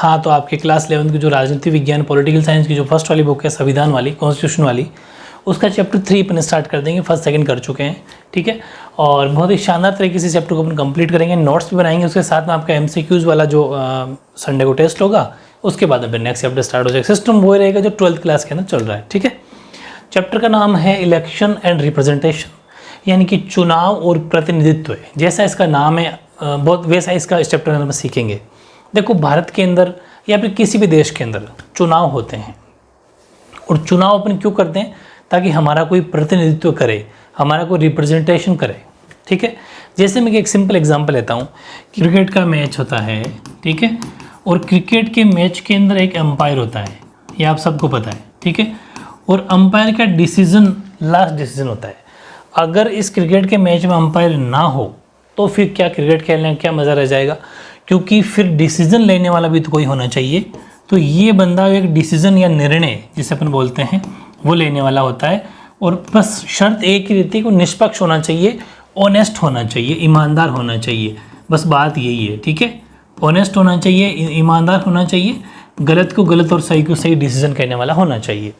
हाँ, तो आपके क्लास 11 की जो राजनीति विज्ञान पॉलिटिकल साइंस की जो फर्स्ट वाली बुक है, संविधान वाली, कॉन्स्टिट्यूशन वाली, उसका चैप्टर 3 अपन स्टार्ट कर देंगे, फर्स्ट सेकंड कर चुके हैं, ठीक है। और बहुत ही शानदार तरीके से चैप्टर को अपन कंप्लीट करेंगे, नोट्स भी बनाएंगे, उसके साथ में आपका MCQs वाला जो संडे को टेस्ट होगा, उसके बाद फिर नेक्स्ट चैप्टर स्टार्ट हो जाएगा। सिस्टम वो रहेगा जो 12th क्लास के अंदर चल रहा है, ठीक है। चैप्टर का नाम है इलेक्शन एंड रिप्रेजेंटेशन, यानी कि चुनाव और प्रतिनिधित्व। जैसा इसका नाम है बहुत वैसा इसका इस चैप्टर में हम सीखेंगे। देखो, भारत के अंदर या फिर किसी भी देश के अंदर चुनाव होते हैं, और चुनाव अपन क्यों करते हैं? ताकि हमारा कोई प्रतिनिधित्व करे, हमारा कोई रिप्रेजेंटेशन करे, ठीक है। जैसे मैं एक सिंपल एग्जांपल लेता हूँ, क्रिकेट का मैच होता है, ठीक है, और क्रिकेट के मैच के अंदर एक एम्पायर होता है, ये आप सबको पता है, ठीक है। और अंपायर का डिसीजन लास्ट डिसीजन होता है। अगर इस क्रिकेट के मैच में अंपायर ना हो तो फिर क्या क्रिकेट खेलने का क्या मज़ा रह जाएगा? क्योंकि फिर डिसीजन लेने वाला भी तो कोई होना चाहिए। तो ये बंदा एक डिसीजन या निर्णय जिसे अपन बोलते हैं वो लेने वाला होता है। और बस शर्त एक ही रहती है कि निष्पक्ष होना चाहिए, ऑनेस्ट होना चाहिए, ईमानदार होना चाहिए, बस बात यही है, ठीक है। ऑनेस्ट होना चाहिए, ईमानदार होना चाहिए, गलत को गलत और सही को सही डिसीजन कहने वाला होना चाहिए।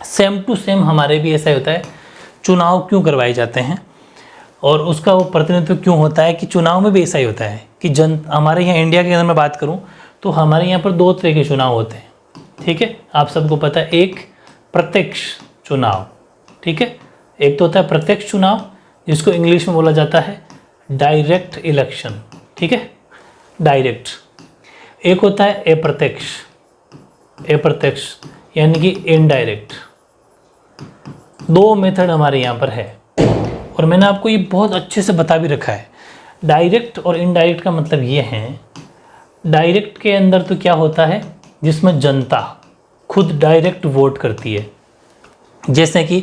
सेम टू सेम हमारे भी ऐसा होता है। चुनाव क्यों करवाए जाते हैं और उसका वो प्रतिनिधित्व क्यों होता है कि चुनाव में भी ऐसा ही होता है कि हमारे यहाँ इंडिया के अंदर मैं बात करूँ तो हमारे यहाँ पर 2 तरह के चुनाव होते हैं, ठीक है। आप सबको पता है, एक प्रत्यक्ष चुनाव, ठीक है, एक तो होता है प्रत्यक्ष चुनाव जिसको इंग्लिश में बोला जाता है डायरेक्ट इलेक्शन, ठीक है, डायरेक्ट। एक होता है अप्रत्यक्ष यानी कि इनडायरेक्ट। 2 मेथड हमारे यहाँ पर है और मैंने आपको ये बहुत अच्छे से बता भी रखा है। डायरेक्ट और इनडायरेक्ट का मतलब ये है, डायरेक्ट के अंदर तो क्या होता है जिसमें जनता खुद डायरेक्ट वोट करती है। जैसे कि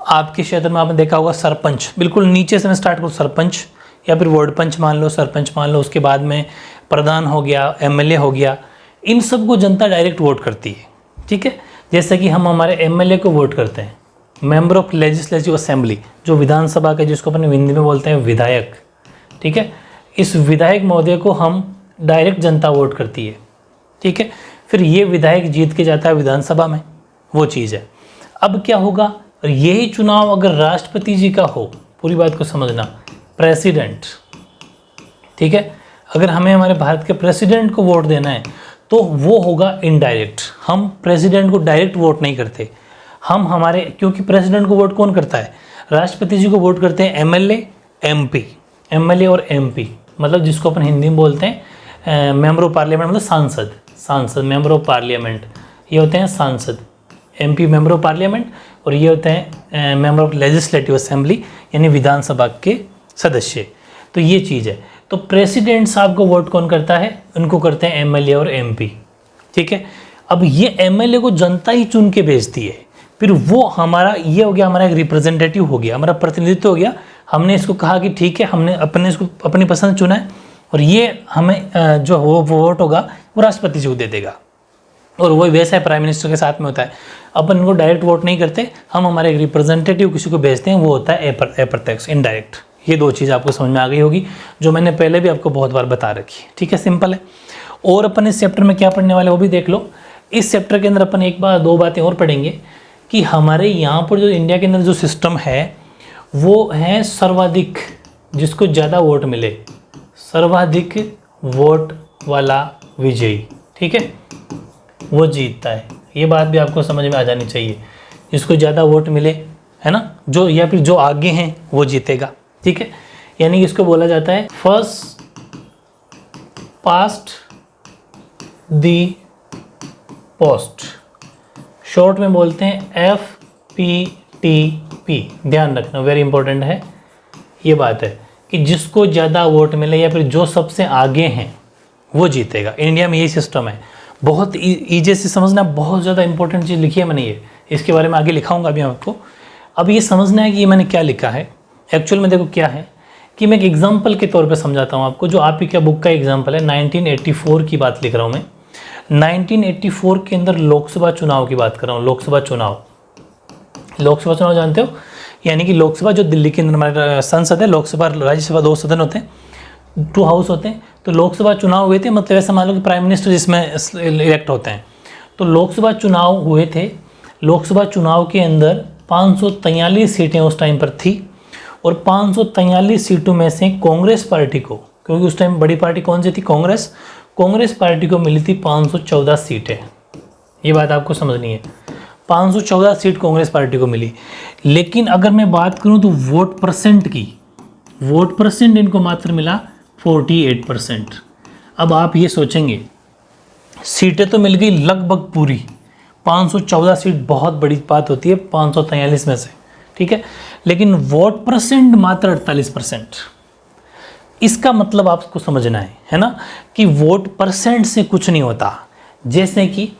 आपके क्षेत्र में आपने देखा होगा सरपंच, बिल्कुल नीचे से मैं स्टार्ट करूँ, सरपंच या फिर वार्ड पंच मान लो, सरपंच मान लो, उसके बाद में प्रधान हो गया, MLA हो गया, इन सब को जनता डायरेक्ट वोट करती है, ठीक है। जैसे कि हम हमारे MLA को वोट करते हैं, मेंबर ऑफ लेजिस्लेटिव असेंबली, जो विधानसभा के जिसको अपन हिंदी में बोलते हैं विधायक, ठीक है। इस विधायक महोदय को हम डायरेक्ट जनता वोट करती है, ठीक है। फिर ये विधायक जीत के जाता है विधानसभा में, वो चीज़ है। अब क्या होगा, और यही चुनाव अगर राष्ट्रपति जी का हो, पूरी बात को समझना, प्रेसिडेंट, ठीक है, अगर हमें हमारे भारत के प्रेसिडेंट को वोट देना है तो वो होगा इनडायरेक्ट। हम प्रेसिडेंट को डायरेक्ट वोट नहीं करते, हम हमारे, क्योंकि प्रेसिडेंट को वोट कौन करता है? राष्ट्रपति जी को वोट करते हैं MLA MLA और MP, मतलब जिसको अपन हिंदी में बोलते हैं मेंबर ऑफ पार्लियामेंट, मतलब सांसद मेंबर ऑफ पार्लियामेंट, ये होते हैं सांसद। MP मेंबर ऑफ पार्लियामेंट और ये होते हैं मेंबर ऑफ लेजिस्लेटिव असेंबली यानी विधानसभा के सदस्य। तो ये चीज़ है। तो प्रेसिडेंट साहब को वोट कौन करता है? उनको करते हैं MLA और MP, ठीक है। अब ये MLA को जनता ही चुन के भेजती है, फिर वो हमारा, ये हो गया हमारा एक रिप्रेजेंटेटिव हो गया, हमारा प्रतिनिधित्व हो गया। हमने इसको कहा कि ठीक है, हमने अपने इसको अपनी पसंद चुना है और ये हमें जो वो वोट होगा वो राष्ट्रपति जी को दे देगा। और वही वैसा है प्राइम मिनिस्टर के साथ में होता है। अपन इनको डायरेक्ट वोट नहीं करते, हम हमारे एक रिप्रेजेंटेटिव किसी को भेजते हैं, वो होता है अप्रत्यक्ष, इनडायरेक्ट। ये 2 चीज़ आपको समझ में आ गई होगी, जो मैंने पहले भी आपको बहुत बार बता रखी है, ठीक है, सिंपल है। और अपन इस चैप्टर में क्या पढ़ने वाले वो भी देख लो। इस चैप्टर के अंदर अपन 2 बातें और पढ़ेंगे कि हमारे यहाँ पर जो इंडिया के अंदर जो सिस्टम है वो है सर्वाधिक, जिसको ज़्यादा वोट मिले, सर्वाधिक वोट वाला विजयी, ठीक है, वो जीतता है। ये बात भी आपको समझ में आ जानी चाहिए, जिसको ज़्यादा वोट मिले, है ना, जो या फिर जो आगे हैं वो जीतेगा, ठीक है। यानी कि इसको बोला जाता है फर्स्ट पास्ट दी पोस्ट, शॉर्ट में बोलते हैं FPTP। ध्यान रखना, वेरी इंपॉर्टेंट है ये बात है कि जिसको ज़्यादा वोट मिले या फिर जो सबसे आगे हैं वो जीतेगा। इंडिया में यही सिस्टम है। बहुत ईजी से समझना, बहुत ज़्यादा इंपॉर्टेंट चीज़ लिखी है मैंने, ये इसके बारे में आगे लिखाऊंगा अभी आपको। अब ये समझना है कि ये मैंने क्या लिखा है एक्चुअल में। देखो क्या है कि मैं एक एग्जाम्पल के तौर पे समझाता हूँ आपको, जो आपकी क्या बुक का एग्जाम्पल है। 1984 की बात लिख रहा हूँ मैं। 1984 के अंदर लोकसभा चुनाव की बात कर रहा हूँ। लोकसभा चुनाव जानते हो, यानी कि लोकसभा जो दिल्ली के अंदर हमारा संसद है, लोकसभा राज्यसभा 2 सदन होते हैं, 2 हाउस होते हैं। तो लोकसभा चुनाव हुए थे, मतलब ऐसा मान लो कि प्राइम मिनिस्टर जिसमें इलेक्ट होते हैं, तो लोकसभा चुनाव हुए थे। लोकसभा चुनाव के अंदर 543 सीटें उस टाइम पर थी और 543 सीटों में से कांग्रेस पार्टी को, क्योंकि उस टाइम बड़ी पार्टी कौन सी थी, कांग्रेस पार्टी को मिली थी 514 सीटें। ये बात आपको समझनी है, 514 सीट कांग्रेस पार्टी को मिली। लेकिन अगर मैं बात करूं तो वोट परसेंट की, वोट परसेंट इनको मात्र मिला 48%। अब आप ये सोचेंगे, सीटें तो मिल गई लगभग पूरी, 514 सीट बहुत बड़ी बात होती है 543 में से, ठीक है, लेकिन वोट परसेंट मात्र 48%। इसका मतलब आपको समझना है ना, कि वोट परसेंट से कुछ नहीं होता। जैसे कि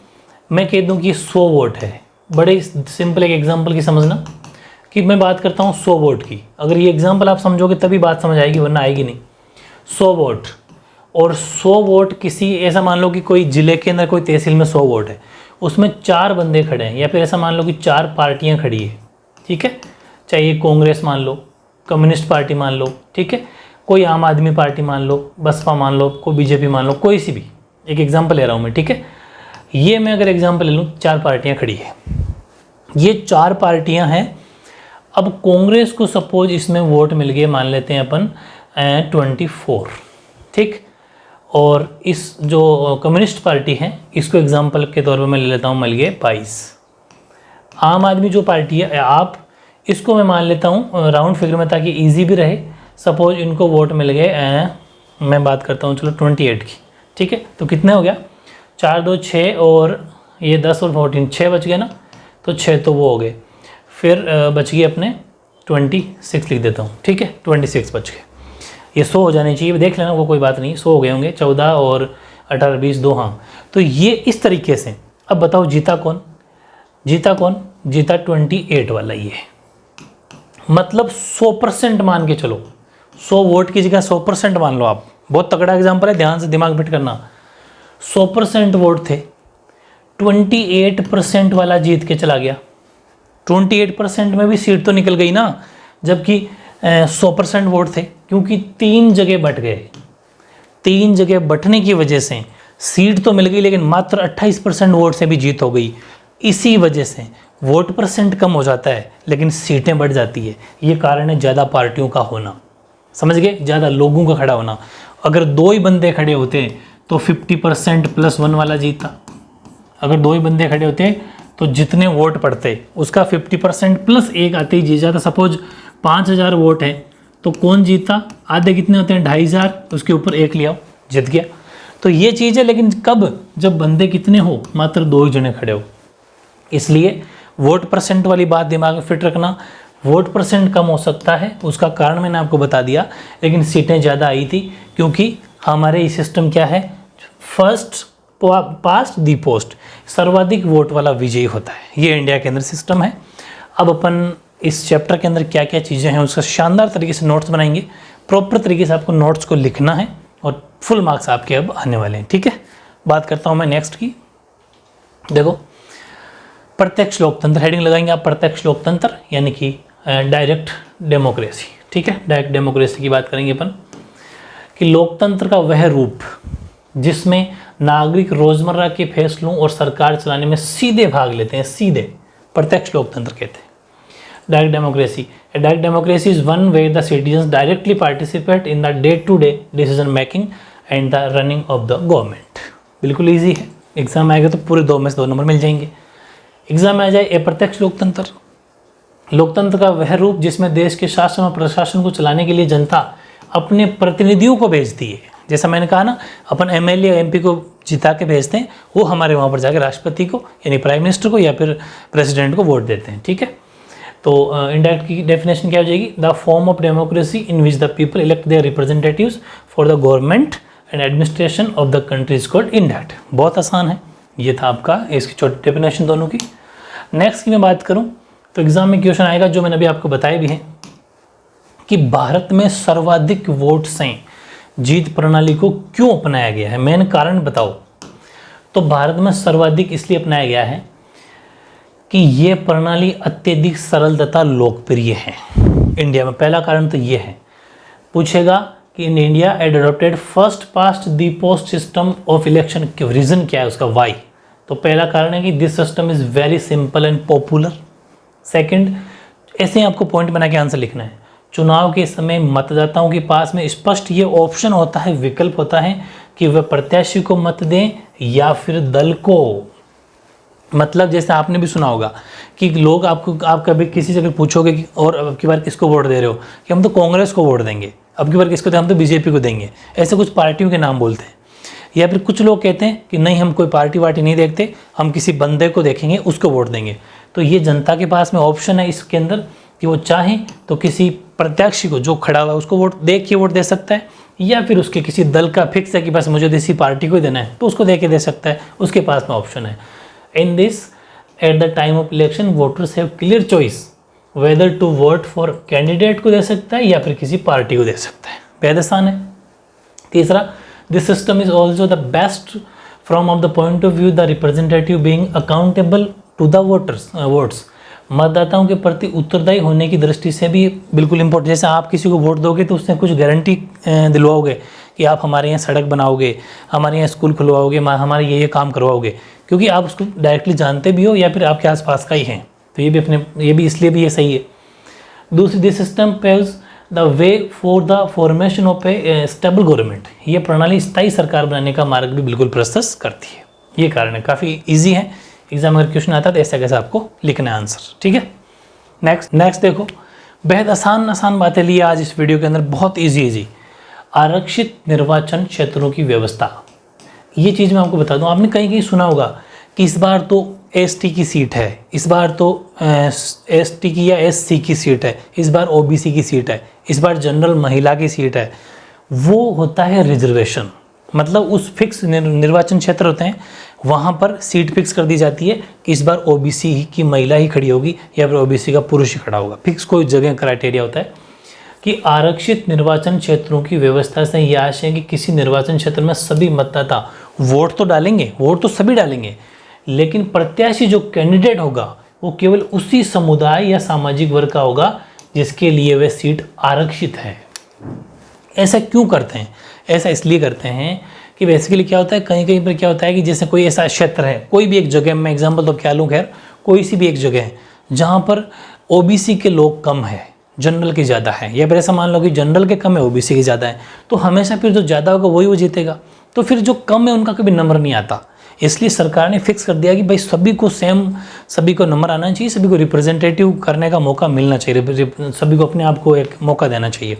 मैं कह दूं कि 100 वोट है, बड़े सिंपल एक एग्जांपल की समझना, कि मैं बात करता हूं 100 वोट की। अगर ये एग्जांपल आप समझोगे तभी बात समझ आएगी, वरना आएगी नहीं। 100 वोट, और 100 वोट किसी, ऐसा मान लो कि कोई ज़िले के अंदर कोई तहसील में 100 वोट है, उसमें 4 बंदे खड़े हैं, या फिर ऐसा मान लो कि 4 पार्टियां खड़ी है, ठीक है, चाहे कांग्रेस मान लो, कम्युनिस्ट पार्टी मान लो, ठीक है, कोई आम आदमी पार्टी मान लो, बसपा मान लो, कोई बीजेपी मान लो, कोई सी भी, एक एग्जाम्पल ले रहा हूँ मैं, ठीक है। ये मैं अगर एग्जाम्पल ले लूँ, 4 पार्टियाँ खड़ी है, ये 4 पार्टियाँ हैं। अब कांग्रेस को सपोज इसमें वोट मिल गए, मान लेते हैं अपन 24, ठीक, और इस जो कम्युनिस्ट पार्टी है इसको एग्जाम्पल के तौर पर मैं ले लेता हूँ, मिल गए 22। आम आदमी जो पार्टी है, आप इसको मैं मान लेता हूँ राउंड फिगर में ताकि इजी भी रहे। सपोज इनको वोट मिल गए, मैं बात करता हूँ चलो 28 की, ठीक है, तो कितने हो गया, 4 2 6 और ये 10 और 14, 6 बच गए ना, तो 6 तो वो हो गए। फिर बच गए अपने 26 लिख देता हूँ, ठीक है, 26 बच गए। ये 100 हो जाने चाहिए, देख लेना वो कोई बात नहीं, 100 हो गए होंगे, 14 और 18 20 2, हाँ। तो ये इस तरीके से। अब बताओ जीता कौन, जीता कौन, जीता 28 वाला ये, मतलब 100% मान के चलो, 100 वोट की जगह 100% मान लो आप। बहुत तगड़ा एग्जाम्पल है, ध्यान से दिमाग फिट करना। 100% वोट थे, 28% वाला जीत के चला गया। 28% में भी सीट तो निकल गई ना, जबकि 100% वोट थे, क्योंकि 3 जगह बट गए। 3 जगह बटने की वजह से सीट तो मिल गई, लेकिन मात्र 28% वोट से भी जीत हो गई। इसी वजह से वोट परसेंट कम हो जाता है लेकिन सीटें बढ़ जाती है। ये कारण है ज़्यादा पार्टियों का होना, समझ गए, ज़्यादा लोगों का खड़ा होना। अगर 2 ही बंदे खड़े होते तो 50% +1 वाला जीता। अगर 2 ही बंदे खड़े होते तो जितने वोट पड़ते उसका 50% +1 आते ही जीत जाता। सपोज 5000 वोट है तो कौन जीता, आधे कितने होते हैं, 2500, उसके ऊपर 1 लिया, जीत गया। तो ये चीज़ है, लेकिन कब, जब बंदे कितने हो, मात्र 2 ही जने खड़े हो। इसलिए वोट परसेंट वाली बात दिमाग में फिट रखना। वोट परसेंट कम हो सकता है, उसका कारण मैंने आपको बता दिया, लेकिन सीटें ज़्यादा आई थी, क्योंकि हमारे ये सिस्टम क्या है, फर्स्ट पास्ट दी पोस्ट, सर्वाधिक वोट वाला विजयी होता है। ये इंडिया के अंदर सिस्टम है। अब अपन इस चैप्टर के अंदर क्या क्या चीज़ें हैं उसका शानदार तरीके से नोट्स बनाएंगे। प्रॉपर तरीके से आपको नोट्स को लिखना है और फुल मार्क्स आपके अब आने वाले हैं, ठीक है। बात करता हूँ मैं नेक्स्ट की। देखो, प्रत्यक्ष लोकतंत्र हेडिंग लगाएंगे आप, प्रत्यक्ष लोकतंत्र यानी कि डायरेक्ट डेमोक्रेसी, ठीक है। डायरेक्ट डेमोक्रेसी की बात करेंगे अपन, कि लोकतंत्र का वह रूप जिसमें नागरिक रोजमर्रा के फैसलों और सरकार चलाने में सीधे भाग लेते हैं, सीधे, प्रत्यक्ष लोकतंत्र कहते हैं। Direct democracy, direct democracy is one where the citizen directly participate in the day to day decision making and the running of the government. बिल्कुल ईजी है, एग्जाम आएगा तो पूरे 2 में से 2 नंबर मिल जाएंगे। एग्जाम में आ जाए अप्रत्यक्ष लोकतंत्र, लोकतंत्र का वह रूप जिसमें देश के शासन और प्रशासन को चलाने के लिए जनता अपने प्रतिनिधियों को भेजती है। जैसा मैंने कहा ना, अपन एमएलए या एमपी को जिता के भेजते हैं, वो हमारे वहाँ पर जाकर राष्ट्रपति को यानी प्राइम मिनिस्टर को या फिर प्रेसिडेंट को वोट देते हैं, ठीक है। तो इनडायरेक्ट की डेफिनेशन क्या हो जाएगी, the form of democracy in which the people elect their representatives for the government and administration of the country is called indirect. बहुत आसान है, ये था आपका इसकी छोटी डेफिनेशन दोनों की। नेक्स्ट की मैं बात करूं तो एग्जाम में क्वेश्चन आएगा जो मैंने अभी आपको बताया भी है, कि भारत में सर्वाधिक वोट से जीत प्रणाली को क्यों अपनाया गया है, मेन कारण बताओ। तो भारत में सर्वाधिक इसलिए अपनाया गया है कि ये प्रणाली अत्यधिक सरल तथा लोकप्रिय है इंडिया में। पहला कारण तो ये है। पूछेगा कि in India had adopted first past the post system of election. Reason क्या है उसका, वाई? तो पहला कारण है कि this system is very simple and popular. Second, ऐसे ही आपको पॉइंट बना के आंसर लिखना है। चुनाव के समय मतदाताओं के पास में स्पष्ट ये ऑप्शन होता है, विकल्प होता है कि वह प्रत्याशी को मत दें या फिर दल को। मतलब जैसे आपने भी सुना होगा कि लोग आप कभी किसी से अगर पूछोगे कि और अब की बार किसको वोट दे रहे हो, कि हम तो कांग्रेस को वोट देंगे, अब की बार किसको दें, हम तो बीजेपी को देंगे। ऐसे कुछ पार्टियों के नाम बोलते हैं। या फिर कुछ लोग कहते हैं कि नहीं, हम कोई पार्टी वार्टी नहीं देखते, हम किसी बंदे को देखेंगे, उसको वोट देंगे। तो ये जनता के पास में ऑप्शन है इसके अंदर कि वो चाहें तो किसी प्रत्याशी को जो खड़ा हुआ है उसको वोट दे सकता है, या फिर उसके किसी दल का फिक्स है कि बस मुझे इसी पार्टी को ही देना है तो उसको दे सकता है, उसके पास में ऑप्शन है। In this at the time of election voters have clear choice whether to vote for candidate को दे सकता है या फिर किसी पार्टी को दे सकता है। बेहद आसान है। तीसरा, this system is also the best from of the point of view the representative being accountable to the votes. मतदाताओं के प्रति उत्तरदायी होने की दृष्टि से भी बिल्कुल इंपॉर्टेंट। जैसे आप किसी को वोट दोगे तो उससे कुछ गारंटी दिलवाओगे कि आप हमारे यहाँ सड़क बनाओगे, हमारे यहाँ स्कूल खुलवाओगे, हमारे ये काम करवाओगे, क्योंकि आप उसको डायरेक्टली जानते भी हो या फिर आपके आसपास का ही हैं। तो ये भी इसलिए भी ये सही है। दूसरी, this system paves the way for the formation of A stable government. ये प्रणाली स्थायी सरकार बनाने का मार्ग भी बिल्कुल प्रशस्त करती है। ये कारण है, काफ़ी ईजी है। एग्जाम अगर क्वेश्चन आता है तो ऐसा कैसे आपको लिखना है आंसर, ठीक है। नेक्स्ट देखो, बेहद आसान बातें ली आज इस वीडियो के अंदर, बहुत इजी। आरक्षित निर्वाचन क्षेत्रों की व्यवस्था, ये चीज़ मैं आपको बता दूं, आपने कहीं सुना होगा कि इस बार तो एसटी की सीट है, इस बार तो एसटी की या एससी की सीट है, इस बार ओबीसी की सीट है, इस बार जनरल महिला की सीट है। वो होता है रिजर्वेशन। मतलब उस फिक्स निर्वाचन क्षेत्र होते हैं, वहाँ पर सीट फिक्स कर दी जाती है कि इस बार ओबीसी की महिला ही खड़ी होगी या फिर ओबीसी का पुरुष ही खड़ा होगा। फिक्स कोई जगह क्राइटेरिया होता है कि आरक्षित निर्वाचन क्षेत्रों की व्यवस्था से यह आशय है कि किसी निर्वाचन क्षेत्र में सभी मतदाता वोट तो डालेंगे, वोट तो सभी डालेंगे, लेकिन प्रत्याशी जो कैंडिडेट होगा वो केवल उसी समुदाय या सामाजिक वर्ग का होगा जिसके लिए वह सीट आरक्षित है। ऐसा क्यों करते हैं? ऐसा इसलिए करते हैं कि बेसिकली क्या होता है, कहीं पर क्या होता है कि जैसे कोई ऐसा क्षेत्र है, कोई भी एक जगह, मैं एग्जांपल तो क्या लूँ, खैर कोई सी भी एक जगह है जहाँ पर ओबीसी के लोग कम है, जनरल के ज़्यादा है, या फिर ऐसा मान लो कि जनरल के कम है, ओबीसी के ज़्यादा है, तो हमेशा फिर जो ज़्यादा होगा वही वो जीतेगा। तो फिर जो कम है उनका कभी नंबर नहीं आता। इसलिए सरकार ने फिक्स कर दिया कि भाई सभी को सभी को नंबर आना चाहिए, सभी को रिप्रेजेंटेटिव करने का मौका मिलना चाहिए, सभी को अपने आप को एक मौका देना चाहिए।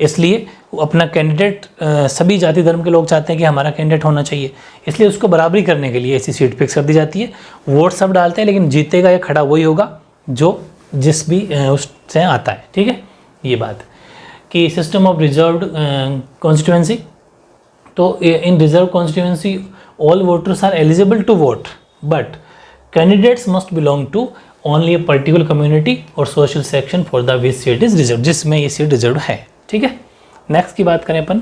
इसलिए अपना कैंडिडेट सभी जाति धर्म के लोग चाहते हैं कि हमारा कैंडिडेट होना चाहिए, इसलिए उसको बराबरी करने के लिए ऐसी सीट फिक्स कर दी जाती है। वोट सब डालते हैं, लेकिन जीतेगा या खड़ा वही होगा जो जिस भी उससे आता है, ठीक है। ये बात कि सिस्टम ऑफ रिजर्व्ड कॉन्स्टिट्यूएंसी, तो in reserve constituency all voters are eligible to vote, but candidates must belong to only a particular community और social section for the which seat is reserve, जिसमें ये सीट रिजर्व है, ठीक है। Next की बात करें अपन,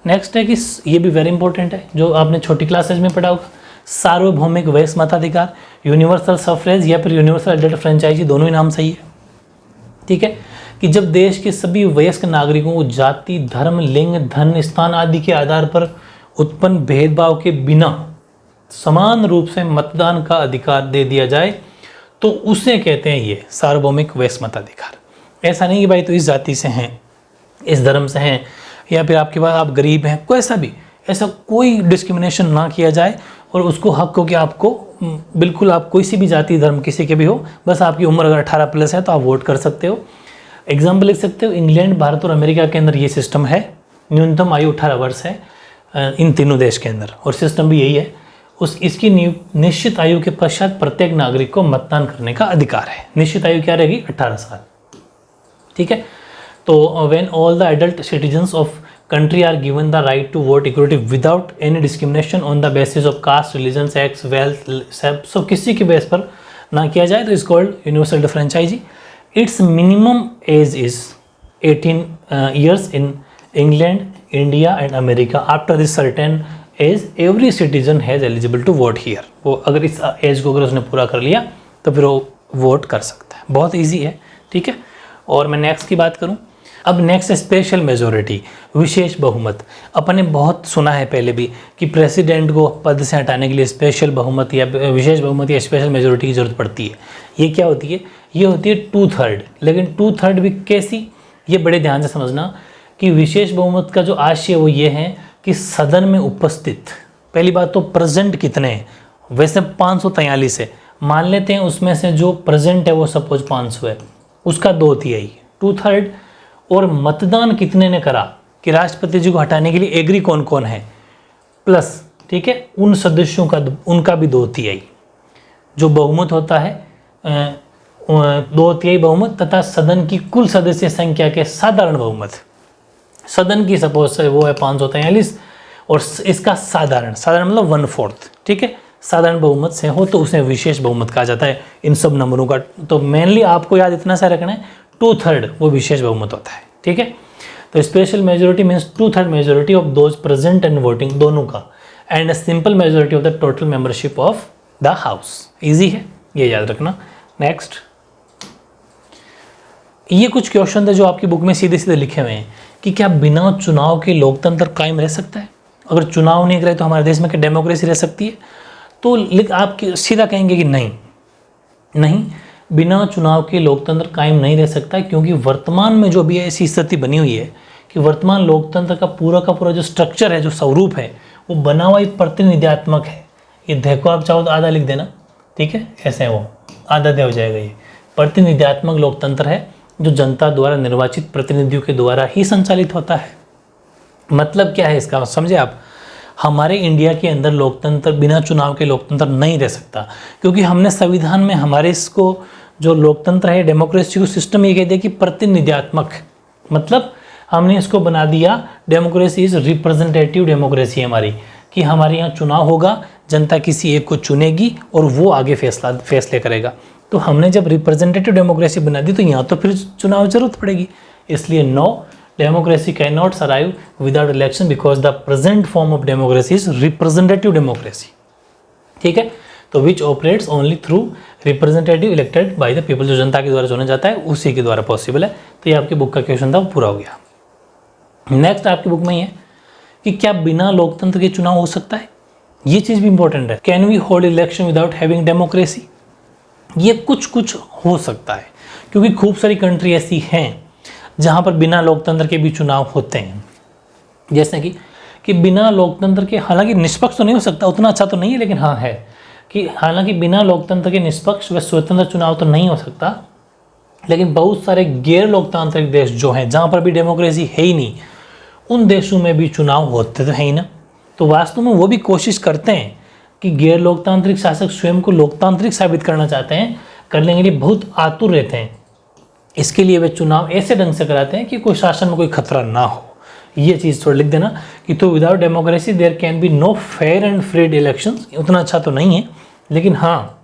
नेक्स्ट है कि ये भी वेरी इंपॉर्टेंट है, जो आपने छोटी क्लासेज में पढ़ा होगा, सार्वभौमिक वयस्क मताधिकार, यूनिवर्सल सफरेज या फिर यूनिवर्सल एडल्ट फ्रेंचाइजी, दोनों ही नाम सही है, ठीक है। कि जब देश के सभी वयस्क नागरिकों को जाति, धर्म, लिंग, धन, स्थान आदि के आधार पर उत्पन्न भेदभाव के बिना समान रूप से मतदान का अधिकार दे दिया जाए तो उसे कहते हैं ये सार्वभौमिक वयस्क मताधिकार। ऐसा नहीं कि भाई तो इस जाति से हैं, इस धर्म से हैं, या फिर आपके पास आप गरीब हैं, कोई ऐसा कोई डिस्क्रिमिनेशन ना किया जाए और उसको हक हो कि आपको बिल्कुल, आप कोई सी भी जाति धर्म किसी के भी हो, बस आपकी उम्र अगर 18 प्लस है तो आप वोट कर सकते हो। एग्जाम्पल लिख सकते हो, इंग्लैंड, भारत और अमेरिका के अंदर ये सिस्टम है। न्यूनतम आयु 18 वर्ष है इन तीनों देश के अंदर, और सिस्टम भी यही है। इसकी निश्चित आयु के पश्चात प्रत्येक नागरिक को मतदान करने का अधिकार है। निश्चित आयु क्या रहेगी? 18 साल, ठीक है। तो when all the adult citizens of country are given the right to vote equality without any discrimination on the basis of caste, religion, sex, wealth, so किसी के बेस पर ना किया जाए तो is called universal franchise. Its minimum age is 18 years in England, India and America. After this certain age, every citizen has eligible to vote here. वो अगर इस एज को अगर उसने पूरा कर लिया तो फिर वो वोट कर सकता है। बहुत ईजी है, ठीक है। और मैं नेक्स्ट की बात करूँ अब नेक्स्ट स्पेशल मेजोरिटी, विशेष बहुमत। अपन ने बहुत सुना है पहले भी कि प्रेसिडेंट को पद से हटाने के लिए स्पेशल बहुमत या विशेष बहुमत या स्पेशल मेजोरिटी की जरूरत पड़ती है। ये क्या होती है? ये होती है 2/3। लेकिन 2/3 भी कैसी, ये बड़े ध्यान से समझना कि विशेष बहुमत का जो आशय वो ये है कि सदन में उपस्थित, पहली बात तो प्रेजेंट कितने हैं, वैसे 543 है, मान लेते हैं उसमें से जो प्रेजेंट है वो सपोज 500 है, उसका 2/3 2/3, और मतदान कितने ने करा कि राष्ट्रपति जी को हटाने के लिए एग्री कौन कौन है, प्लस ठीक है उन सदस्यों का उनका भी 2/3 जो बहुमत होता है, 2/3 बहुमत तथा सदन की कुल सदस्य संख्या के साधारण बहुमत। सदन की सपोज से वो है 543 और इसका साधारण मतलब 1/4, ठीक है, साधारण बहुमत से हो तो उसे विशेष बहुमत कहा जाता है इन सब नंबरों का। तो मेनली आपको याद इतना सा रखना है, 2/3 वो विशेष बहुमत होता है, ठीक है। तो special majority means 2/3 majority of those present and voting, दोनों का, and simple majority of the total membership of the house. Easy है, ये याद रखना। नेक्स्ट, ये कुछ क्वेश्चन थे जो आपकी बुक में सीधे सीधे लिखे हुए हैं कि क्या बिना चुनाव के लोकतंत्र कायम रह सकता है? अगर चुनाव नहीं करे तो हमारे देश में क्या डेमोक्रेसी रह सकती है? तो आप सीधा कहेंगे कि नहीं, बिना चुनाव के लोकतंत्र कायम नहीं रह सकता, क्योंकि वर्तमान में जो भी ऐसी स्थिति बनी हुई है कि वर्तमान लोकतंत्र का पूरा जो स्ट्रक्चर है, जो स्वरूप है, वो बना हुआ एक प्रतिनिधित्वात्मक है। ये देखो, आप चाहो तो आधा लिख देना, ठीक है, ऐसे है वो आधा दे हो जाएगा। ये प्रतिनिधित्वात्मक लोकतंत्र है जो जनता द्वारा निर्वाचित प्रतिनिधियों के द्वारा ही संचालित होता है। मतलब क्या है इसका, समझे आप? हमारे इंडिया के अंदर लोकतंत्र बिना चुनाव के लोकतंत्र नहीं रह सकता, क्योंकि हमने संविधान में हमारे इसको जो लोकतंत्र है, डेमोक्रेसी को सिस्टम ये कह दिया कि प्रतिनिधित्वात्मक, मतलब हमने इसको बना दिया डेमोक्रेसी इज रिप्रेजेंटेटिव डेमोक्रेसी हमारी, कि हमारे यहाँ चुनाव होगा, जनता किसी एक को चुनेगी और वो आगे फैसले करेगा। तो हमने जब रिप्रेजेंटेटिव डेमोक्रेसी बना दी तो यहाँ तो फिर चुनाव जरूरत पड़ेगी। इसलिए no, democracy can not survive without election because the present form of democracy is representative democracy, ठीक है। तो which operates only through representative elected by the people, जो जनता के द्वारा चुना जाता है उसी के द्वारा पॉसिबल है। तो ये आपकी बुक का क्वेश्चन था, वो पूरा हो गया। नेक्स्ट आपकी बुक में ये कि क्या बिना लोकतंत्र के चुनाव हो सकता है? ये चीज़ भी इंपॉर्टेंट है। Can we hold election without having democracy? ये कुछ हो सकता है, क्योंकि खूब सारी कंट्री ऐसी हैं जहाँ पर बिना लोकतंत्र के भी चुनाव होते हैं। जैसे कि बिना लोकतंत्र के, हालांकि निष्पक्ष तो नहीं हो सकता, उतना अच्छा तो नहीं है, लेकिन हाँ है कि हालांकि बिना लोकतंत्र के निष्पक्ष व स्वतंत्र चुनाव तो नहीं हो सकता, लेकिन बहुत सारे गैर लोकतांत्रिक देश जो हैं जहाँ पर भी डेमोक्रेसी है ही नहीं, उन देशों में भी चुनाव होते तो है ही ना। तो वास्तव में वो भी कोशिश करते हैं कि गैर लोकतांत्रिक शासक स्वयं को लोकतांत्रिक साबित करना चाहते हैं, करने के लिए बहुत आतुर रहते हैं। इसके लिए वे चुनाव ऐसे ढंग से कराते हैं कि कोई शासन में कोई खतरा ना हो। ये चीज़ थोड़ा लिख देना कि तो without democracy there can be no fair and free elections. उतना अच्छा तो नहीं है, लेकिन हाँ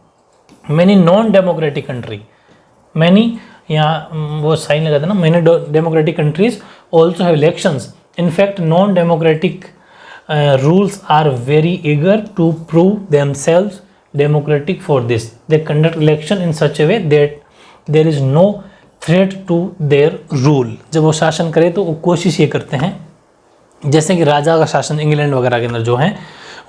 many non democratic country, many यहाँ वो साइन लगा देना, many democratic countries also have elections. In fact non democratic rules are very eager to prove themselves democratic for this. They conduct election in such a way that there is no threat to their rule. जब वो शासन करे तो वो कोशिश ये करते हैं, जैसे कि राजा का शासन इंग्लैंड वगैरह के अंदर जो है,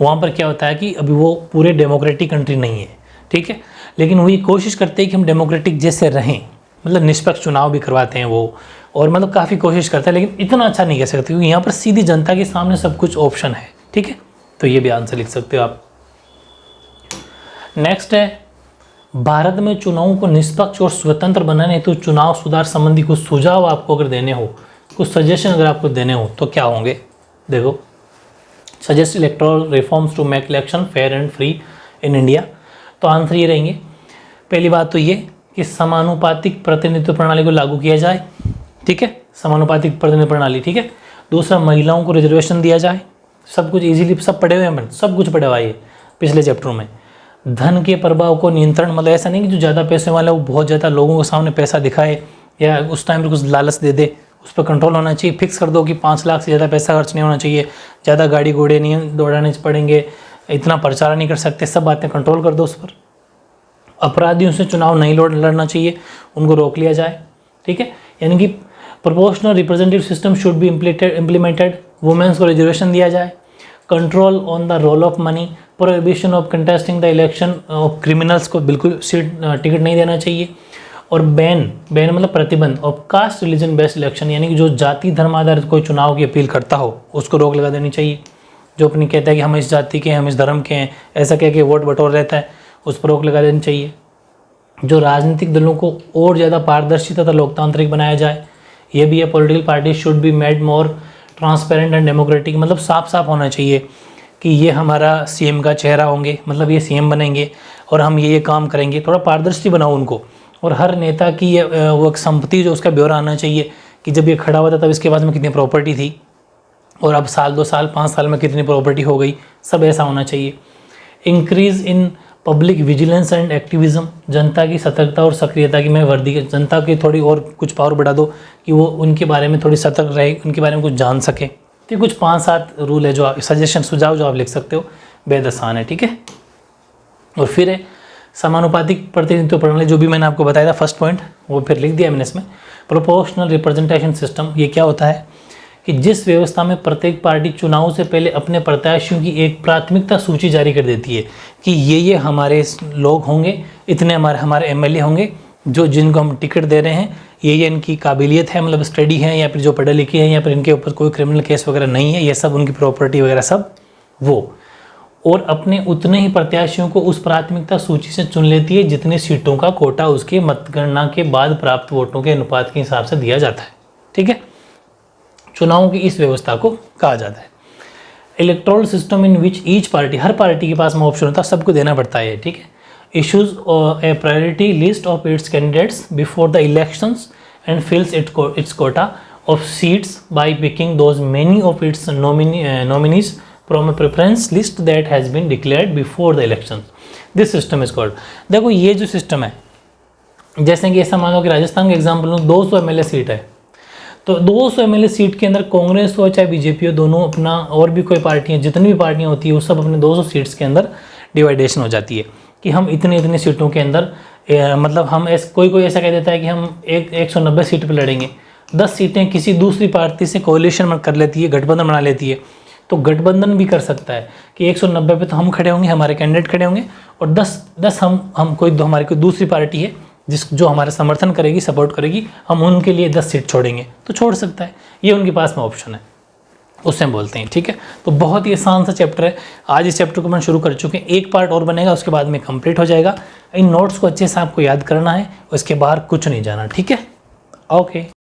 वहाँ पर क्या होता है कि अभी वो पूरे डेमोक्रेटिक कंट्री नहीं है, ठीक है, लेकिन वो ये कोशिश करते हैं कि हम डेमोक्रेटिक जैसे रहें, मतलब निष्पक्ष चुनाव भी करवाते हैं वो, और मतलब काफ़ी कोशिश करता है, लेकिन इतना अच्छा नहीं कह सकते क्योंकि यहाँ पर सीधी जनता के सामने सब कुछ ऑप्शन है, ठीक है। तो ये भी आंसर लिख सकते हो आप। नेक्स्ट है, भारत में चुनावों को निष्पक्ष और स्वतंत्र बनाने हेतु चुनाव सुधार संबंधी कुछ सुझाव आपको अगर देने हो, कुछ सजेशन अगर आपको देने हो तो क्या होंगे? देखो, suggest electoral reforms to make election fair and free in India. तो आंसर ये रहेंगे, पहली बात तो ये कि समानुपातिक प्रतिनिधित्व प्रणाली को लागू किया जाए, ठीक है, समानुपातिक प्रतिनिधित्व प्रणाली, ठीक है। दूसरा, महिलाओं को रिजर्वेशन दिया जाए। सब कुछ इजीली सब पढ़े हुए हैं, सब कुछ पढ़े हुआ है पिछले चैप्टर में। धन के प्रभाव को नियंत्रण, मतलब ऐसा नहीं कि जो ज़्यादा पैसे वाला वो बहुत ज़्यादा लोगों के सामने पैसा दिखाए या उस टाइम पर कुछ लालच दे दे, उस पर कंट्रोल होना चाहिए। फिक्स कर दो कि 5 लाख से ज़्यादा पैसा खर्च नहीं होना चाहिए, ज़्यादा गाड़ी घोड़े नहीं दौड़ाने पड़ेंगे, इतना प्रचार नहीं कर सकते, सब बातें कंट्रोल कर दो उस पर। अपराधियों से चुनाव नहीं लड़ना चाहिए, उनको रोक लिया जाए, ठीक है। यानी कि proportional representative system should be implemented, women's को रिजर्वेशन दिया जाए, control on the role of money, prohibition of contesting the election of criminals को बिल्कुल सीट टिकट नहीं देना चाहिए, और बैन मतलब प्रतिबंध of caste religion based election, यानी कि जो जाति धर्म आधारित कोई चुनाव की अपील करता हो उसको रोक लगा देनी चाहिए। जो अपनी कहता है कि हम इस जाति के हैं, हम इस धर्म के हैं, ऐसा कह के वोट बटोर रहता है, उस पर रोक लगा देनी चाहिए। जो राजनीतिक दलों को और ज़्यादा पारदर्शी तथा लोकतांत्रिक बनाया जाए, ये भी है। Political party should be made more transparent and democratic, मतलब साफ साफ होना चाहिए कि ये हमारा सीएम का चेहरा होंगे, मतलब ये सीएम बनेंगे और हम ये काम करेंगे, थोड़ा पारदर्शी बनाओ उनको। और हर नेता की ये वो एक संपत्ति जो उसका ब्यौरा आना चाहिए कि जब ये खड़ा हुआ था तब इसके पास में कितनी प्रॉपर्टी थी और अब साल 2 साल 5 साल में कितनी प्रॉपर्टी हो गई, सब ऐसा होना चाहिए। Increase in public vigilance and activism, जनता की सतर्कता और सक्रियता की मैं वर्दी के जनता की थोड़ी और कुछ पावर बढ़ा दो कि वो उनके बारे में थोड़ी सतर्क रहे, उनके बारे में कुछ जान सके। तो कुछ 5-7 रूल है जो आप सजेशन सुझाव जो आप लिख सकते हो, बेहद आसान है, ठीक है। और फिर है समानुपातिक प्रतिनिधित्व प्रणाली, जो भी मैंने आपको बताया था फर्स्ट पॉइंट, वो फिर लिख दिया मैंने इसमें। प्रोपोर्शनल रिप्रेजेंटेशन सिस्टम, ये क्या होता है कि जिस व्यवस्था में प्रत्येक पार्टी चुनाव से पहले अपने प्रत्याशियों की एक प्राथमिकता सूची जारी कर देती है कि ये हमारे लोग होंगे, इतने हमारे एमएलए होंगे जो जिनको हम टिकट दे रहे हैं, ये इनकी काबिलियत है, मतलब स्टडी है, या फिर जो पढ़े लिखे हैं, या फिर इनके ऊपर कोई क्रिमिनल केस वगैरह नहीं है, ये सब उनकी प्रॉपर्टी वगैरह सब वो, और अपने उतने ही प्रत्याशियों को उस प्राथमिकता सूची से चुन लेती है जितनी सीटों का कोटा उसके मतगणना के बाद प्राप्त वोटों के अनुपात के हिसाब से दिया जाता है, ठीक है। चुनावों की इस व्यवस्था को कहा जाता है electoral system, in which each party, her party के पास में ऑप्शन होता है, सबको देना पड़ता है, ठीक है। Issues a priority list of its candidates before the elections and fills its quota of seats by picking those many of its nominees from a preference list that has been declared before the election. This system is called, देखो ये जो system है, जैसे कि ऐसा मान लो कि राजस्थान का एग्जाम्पल लूँ, 200 एमएलए सीट है, तो 200 एमएलए सीट के अंदर कांग्रेस हो चाहे बीजेपी हो, दोनों अपना, और भी कोई पार्टियां, जितनी भी पार्टियां होती है वो सब अपने 200 सीट्स के अंदर डिवाइडेशन हो जाती है कि हम इतनी सीटों के अंदर मतलब हम कोई ऐसा कह देता है कि हम 190 सीट पर लड़ेंगे, 10 सीटें किसी दूसरी पार्टी से कोलिशन कर लेती है, गठबंधन बना लेती है, तो गठबंधन भी कर सकता है कि 190 पे तो हम खड़े होंगे, हमारे कैंडिडेट खड़े होंगे, और 10 हम हमारी कोई दूसरी पार्टी है जो हमारा समर्थन करेगी, सपोर्ट करेगी, हम उनके लिए 10 सीट छोड़ेंगे, तो छोड़ सकता है, ये उनके पास में ऑप्शन है, उससे हम बोलते हैं, ठीक है। तो बहुत ही आसान सा चैप्टर है, आज इस चैप्टर को हम शुरू कर चुके हैं, एक पार्ट और बनेगा, उसके बाद में कंप्लीट हो जाएगा। इन नोट्स को अच्छे से आपको याद करना है, उसके बाहर कुछ नहीं जाना, ठीक है, ओके।